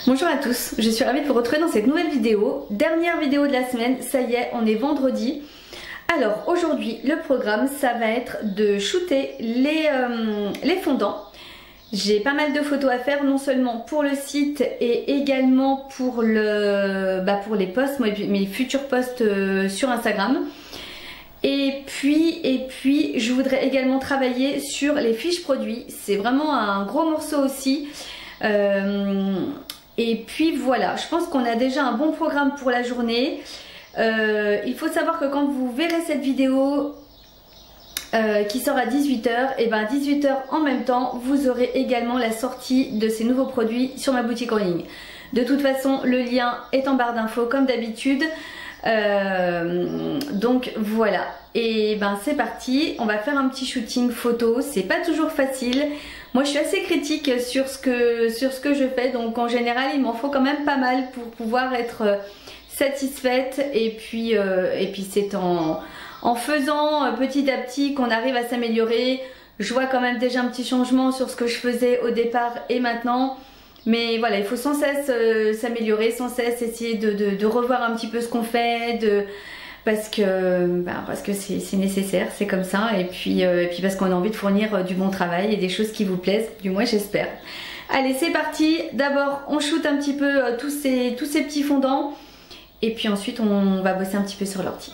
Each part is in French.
Bonjour à tous, je suis ravie de vous retrouver dans cette nouvelle vidéo. Dernière vidéo de la semaine, ça y est, on est vendredi. Alors aujourd'hui, le programme, ça va être de shooter les fondants. J'ai pas mal de photos à faire, non seulement pour le site et également pour, les posts, mes futurs posts sur Instagram. Et puis je voudrais également travailler sur les fiches produits. C'est vraiment un gros morceau aussi. Et puis voilà, je pense qu'on a déjà un bon programme pour la journée. Il faut savoir que quand vous verrez cette vidéo qui sort à 18 h, et ben 18 h en même temps, vous aurez également la sortie de ces nouveaux produits sur ma boutique en ligne. De toute façon, le lien est en barre d'infos comme d'habitude. Donc voilà, et ben c'est parti, on va faire un petit shooting photo. C'est pas toujours facile, moi je suis assez critique sur ce que je fais, donc en général il m'en faut quand même pas mal pour pouvoir être satisfaite. Et puis c'est en faisant petit à petit qu'on arrive à s'améliorer. Je vois quand même déjà un petit changement sur ce que je faisais au départ et maintenant. Mais voilà, il faut sans cesse s'améliorer, sans cesse essayer de revoir un petit peu ce qu'on fait, parce que c'est nécessaire, c'est comme ça, et puis parce qu'on a envie de fournir du bon travail et des choses qui vous plaisent, du moins j'espère. Allez, c'est parti. D'abord on shoot un petit peu tous ces petits fondants, et puis ensuite on va bosser un petit peu sur l'ortie.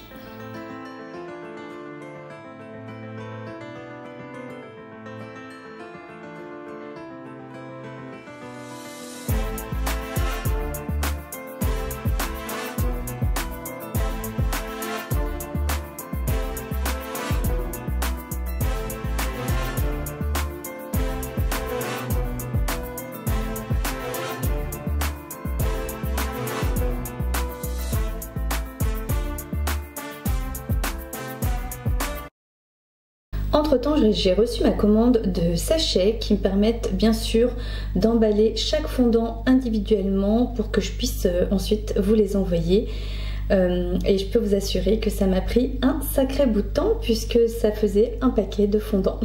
Entre temps, j'ai reçu ma commande de sachets qui me permettent bien sûr d'emballer chaque fondant individuellement pour que je puisse ensuite vous les envoyer. Et je peux vous assurer que ça m'a pris un sacré bout de temps puisque ça faisait un paquet de fondants.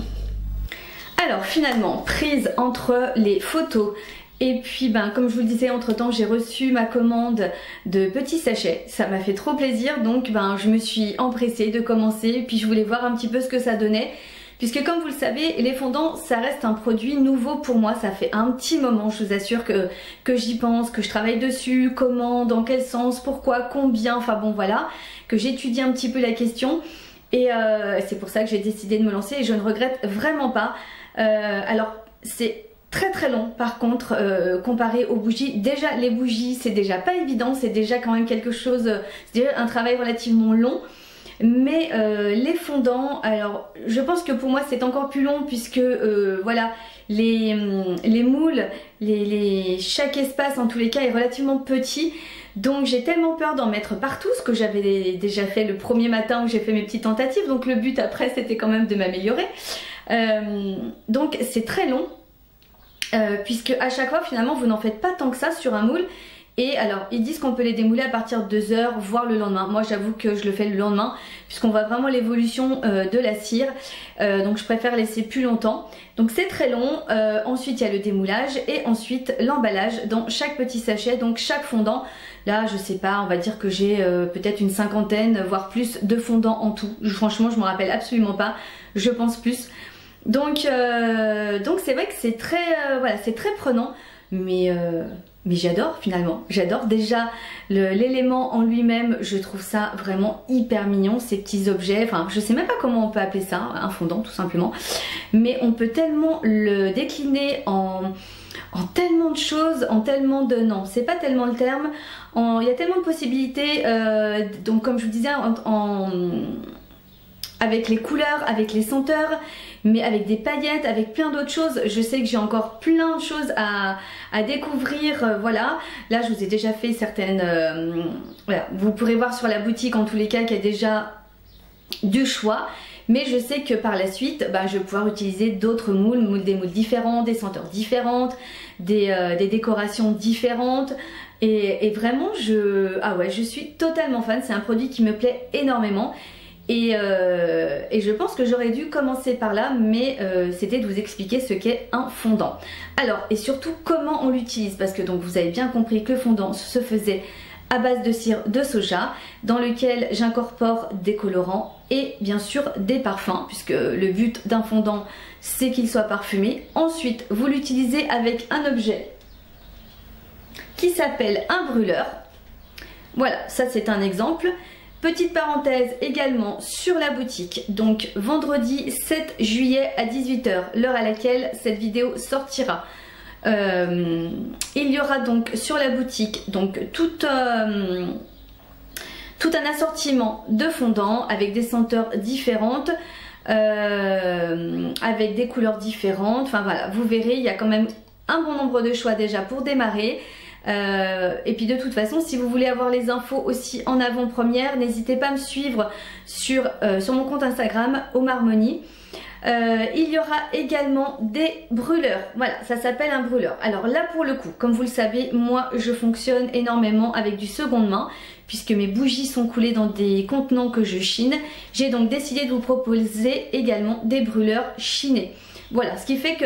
Alors finalement, prise entre les photos et puis comme je vous le disais, entre temps j'ai reçu ma commande de petits sachets. Ça m'a fait trop plaisir, donc je me suis empressée de commencer. Puis je voulais voir un petit peu ce que ça donnait, puisque comme vous le savez, les fondants ça reste un produit nouveau pour moi. Ça fait un petit moment, je vous assure, que j'y pense, que je travaille dessus. Comment, dans quel sens, pourquoi, combien, enfin bon voilà, que j'étudie un petit peu la question. Et c'est pour ça que j'ai décidé de me lancer, et je ne regrette vraiment pas. Alors c'est très long par contre, comparé aux bougies. Déjà les bougies c'est déjà pas évident, c'est déjà quand même quelque chose, c'est déjà un travail relativement long. Mais les fondants, alors je pense que pour moi c'est encore plus long, puisque voilà, les moules, chaque espace en tous les cas est relativement petit. Donc j'ai tellement peur d'en mettre partout, ce que j'avais déjà fait le premier matin où j'ai fait mes petites tentatives. Donc le but après c'était quand même de m'améliorer. Donc c'est très long. Puisque à chaque fois finalement vous n'en faites pas tant que ça sur un moule. Et alors ils disent qu'on peut les démouler à partir de 2 h, voire le lendemain. Moi j'avoue que je le fais le lendemain, puisqu'on voit vraiment l'évolution de la cire. Donc je préfère laisser plus longtemps. Donc c'est très long. Ensuite il y a le démoulage et ensuite l'emballage dans chaque petit sachet. Donc chaque fondant, là je sais pas, on va dire que j'ai peut-être une cinquantaine voire plus de fondants en tout. Franchement je me rappelle absolument pas, je pense plus. Donc c'est vrai que c'est très voilà, c'est très prenant, mais j'adore finalement. J'adore déjà l'élément en lui-même, je trouve ça vraiment hyper mignon, ces petits objets. Enfin je sais même pas comment on peut appeler ça, un fondant tout simplement, mais on peut tellement le décliner en tellement de choses, en tellement de... Non, c'est pas tellement le terme, il y a tellement de possibilités. Donc comme je vous disais, avec les couleurs, avec les senteurs, mais avec des paillettes, avec plein d'autres choses. Je sais que j'ai encore plein de choses à découvrir, voilà. Là je vous ai déjà fait certaines... voilà. Vous pourrez voir sur la boutique en tous les cas qu'il y a déjà du choix. Mais je sais que par la suite, je vais pouvoir utiliser d'autres moules, des moules différents, des senteurs différentes, des décorations différentes. Et vraiment, je suis totalement fan. C'est un produit qui me plaît énormément. Et je pense que j'aurais dû commencer par là, mais c'était de vous expliquer ce qu'est un fondant. Alors, et surtout comment on l'utilise, parce que donc vous avez bien compris que le fondant se faisait à base de cire de soja, dans lequel j'incorpore des colorants et bien sûr des parfums, puisque le but d'un fondant c'est qu'il soit parfumé. Ensuite, vous l'utilisez avec un objet qui s'appelle un brûleur. Voilà, ça c'est un exemple. Petite parenthèse également sur la boutique, donc vendredi 7 juillet à 18 h, l'heure à laquelle cette vidéo sortira. Il y aura donc sur la boutique donc tout un assortiment de fondants avec des senteurs différentes, avec des couleurs différentes. Enfin voilà, vous verrez, il y a quand même un bon nombre de choix déjà pour démarrer. Et puis de toute façon, si vous voulez avoir les infos aussi en avant-première, n'hésitez pas à me suivre sur mon compte Instagram Omarmony. Il y aura également des brûleurs. Voilà, ça s'appelle un brûleur. Alors là pour le coup, comme vous le savez, moi je fonctionne énormément avec du seconde main, puisque mes bougies sont coulées dans des contenants que je chine. J'ai donc décidé de vous proposer également des brûleurs chinés. Voilà, ce qui fait que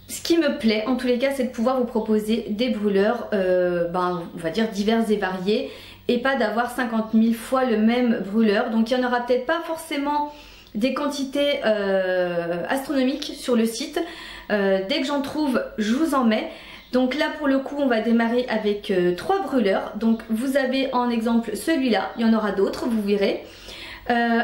ce qui me plaît en tous les cas, c'est de pouvoir vous proposer des brûleurs, on va dire divers et variés, et pas d'avoir 50 000 fois le même brûleur. Donc il n'y en aura peut-être pas forcément des quantités astronomiques sur le site. Dès que j'en trouve, je vous en mets. Donc là pour le coup on va démarrer avec 3 brûleurs. Donc vous avez en exemple celui-là, il y en aura d'autres, vous verrez.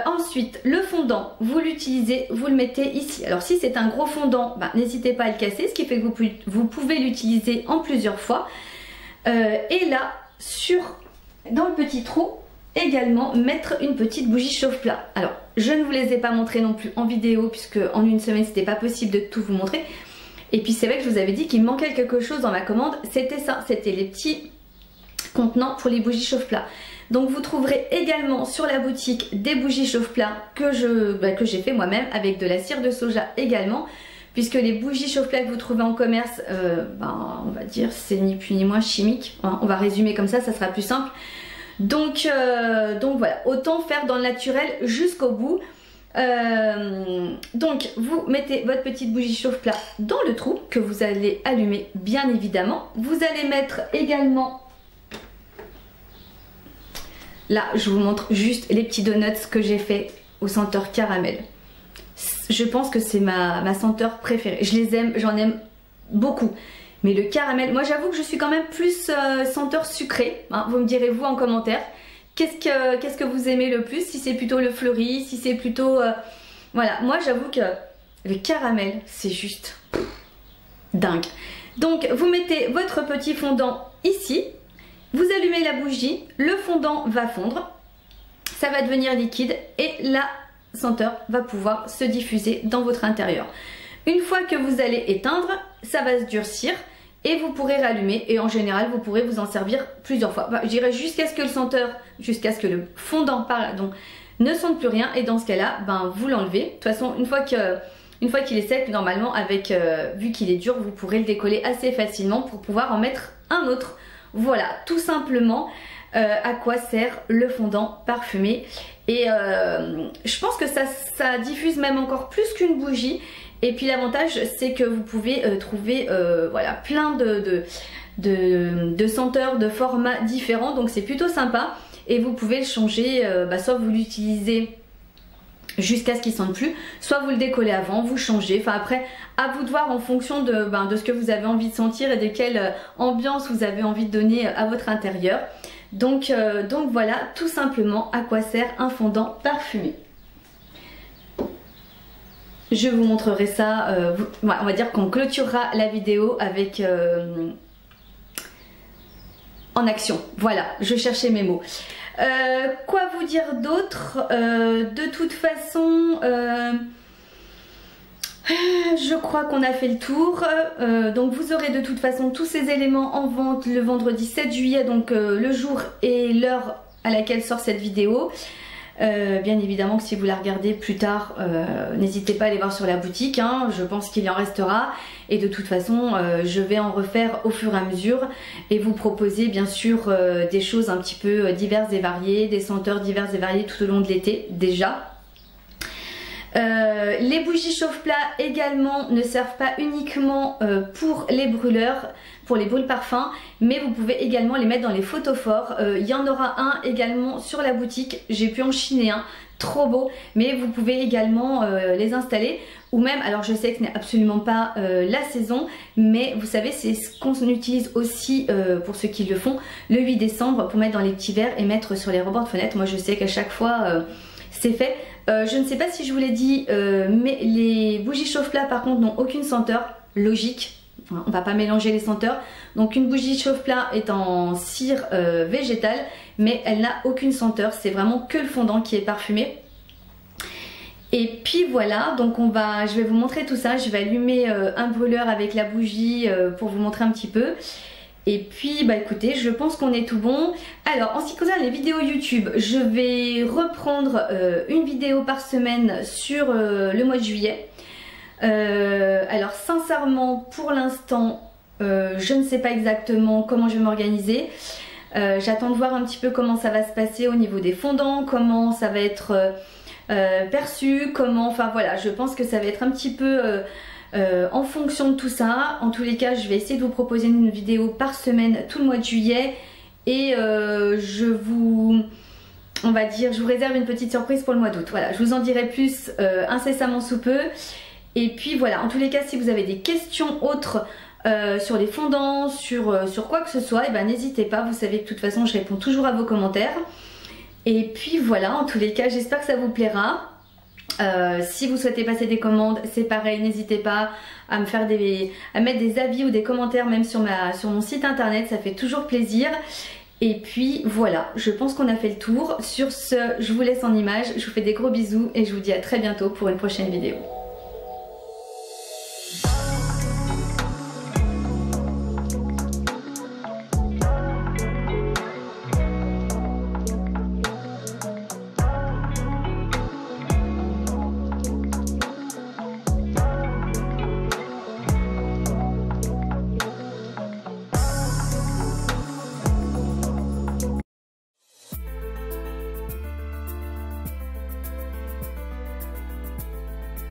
Ensuite le fondant, vous l'utilisez, vous le mettez ici. Alors si c'est un gros fondant, n'hésitez pas à le casser, ce qui fait que vous pouvez l'utiliser en plusieurs fois. Et là dans le petit trou également mettre une petite bougie chauffe-plat. Alors je ne vous les ai pas montrées non plus en vidéo, puisque en une semaine c'était pas possible de tout vous montrer. Et puis c'est vrai que je vous avais dit qu'il me manquait quelque chose dans ma commande, c'était ça, c'était les petits contenants pour les bougies chauffe-plat. Donc vous trouverez également sur la boutique des bougies chauffe-plat que j'ai fait moi-même avec de la cire de soja également, puisque les bougies chauffe-plat que vous trouvez en commerce, on va dire c'est ni plus ni moins chimique. On va résumer comme ça sera plus simple. Donc voilà, autant faire dans le naturel jusqu'au bout. Donc vous mettez votre petite bougie chauffe-plat dans le trou que vous allez allumer bien évidemment. Vous allez mettre également, là je vous montre juste les petits donuts que j'ai fait au senteur caramel. Je pense que c'est ma senteur préférée, je les aime, j'en aime beaucoup. Mais le caramel, moi j'avoue que je suis quand même plus senteur sucré, hein, vous me direz vous en commentaire. Qu'est-ce que vous aimez le plus? Si c'est plutôt le fleuri, si c'est plutôt... Voilà, moi j'avoue que le caramel, c'est juste dingue. Donc vous mettez votre petit fondant ici, vous allumez la bougie, le fondant va fondre, ça va devenir liquide et la senteur va pouvoir se diffuser dans votre intérieur. Une fois que vous allez éteindre, ça va se durcir et vous pourrez rallumer, et en général vous pourrez vous en servir plusieurs fois. Je dirais jusqu'à ce que le fondant ne sente plus rien, et dans ce cas là vous l'enlevez. De toute façon une fois qu'il est sec, normalement vu qu'il est dur, vous pourrez le décoller assez facilement pour pouvoir en mettre un autre. Voilà tout simplement à quoi sert le fondant parfumé. Et je pense que ça diffuse même encore plus qu'une bougie. Et puis l'avantage c'est que vous pouvez trouver voilà, plein de senteurs, de formats différents, donc c'est plutôt sympa. Et vous pouvez le changer, soit vous l'utilisez jusqu'à ce qu'il ne sente plus, soit vous le décollez avant, vous changez. Enfin après, à vous de voir en fonction de ce que vous avez envie de sentir et de quelle ambiance vous avez envie de donner à votre intérieur. Donc voilà tout simplement à quoi sert un fondant parfumé. Je vous montrerai ça, on va dire qu'on clôturera la vidéo avec en action. Voilà, je cherchais mes mots. Quoi vous dire d'autre? De toute façon, je crois qu'on a fait le tour. Donc vous aurez de toute façon tous ces éléments en vente le vendredi 7 juillet, donc le jour et l'heure à laquelle sort cette vidéo. Bien évidemment que si vous la regardez plus tard, n'hésitez pas à aller voir sur la boutique, hein, je pense qu'il y en restera. Et de toute façon, je vais en refaire au fur et à mesure et vous proposer bien sûr des choses un petit peu diverses et variées, des senteurs diverses et variées tout au long de l'été déjà. Les bougies chauffe-plat également ne servent pas uniquement pour les brûleurs, pour les brûle-parfums, mais vous pouvez également les mettre dans les photophores. Il y en aura un également sur la boutique, j'ai pu en chiner un, trop beau, mais vous pouvez également les installer. Ou même, alors je sais que ce n'est absolument pas la saison, mais vous savez c'est ce qu'on utilise aussi pour ceux qui le font, le 8 décembre pour mettre dans les petits verres et mettre sur les rebords de fenêtre. Moi je sais qu'à chaque fois c'est fait. Je ne sais pas si je vous l'ai dit, mais les bougies chauffe-plat par contre n'ont aucune senteur, logique, on va pas mélanger les senteurs. Donc une bougie chauffe-plat est en cire végétale, mais elle n'a aucune senteur, c'est vraiment que le fondant qui est parfumé. Et puis voilà, donc je vais vous montrer tout ça, je vais allumer un brûleur avec la bougie pour vous montrer un petit peu. Et puis bah écoutez, je pense qu'on est tout bon. Alors en ce qui concerne les vidéos YouTube, je vais reprendre une vidéo par semaine sur le mois de juillet. Alors sincèrement pour l'instant je ne sais pas exactement comment je vais m'organiser. J'attends de voir un petit peu comment ça va se passer au niveau des fondants, comment ça va être perçu, comment, enfin voilà, je pense que ça va être un petit peu en fonction de tout ça. En tous les cas je vais essayer de vous proposer une vidéo par semaine tout le mois de juillet et on va dire, je vous réserve une petite surprise pour le mois d'août. Voilà, je vous en dirai plus incessamment sous peu. Et puis voilà, en tous les cas si vous avez des questions autres sur les fondants, sur quoi que ce soit, et ben n'hésitez pas, vous savez que de toute façon je réponds toujours à vos commentaires. Et puis voilà, en tous les cas j'espère que ça vous plaira. Si vous souhaitez passer des commandes, c'est pareil, n'hésitez pas à mettre des avis ou des commentaires même sur mon site internet, ça fait toujours plaisir. Et puis voilà, je pense qu'on a fait le tour. Sur ce, je vous laisse en images, je vous fais des gros bisous et je vous dis à très bientôt pour une prochaine vidéo.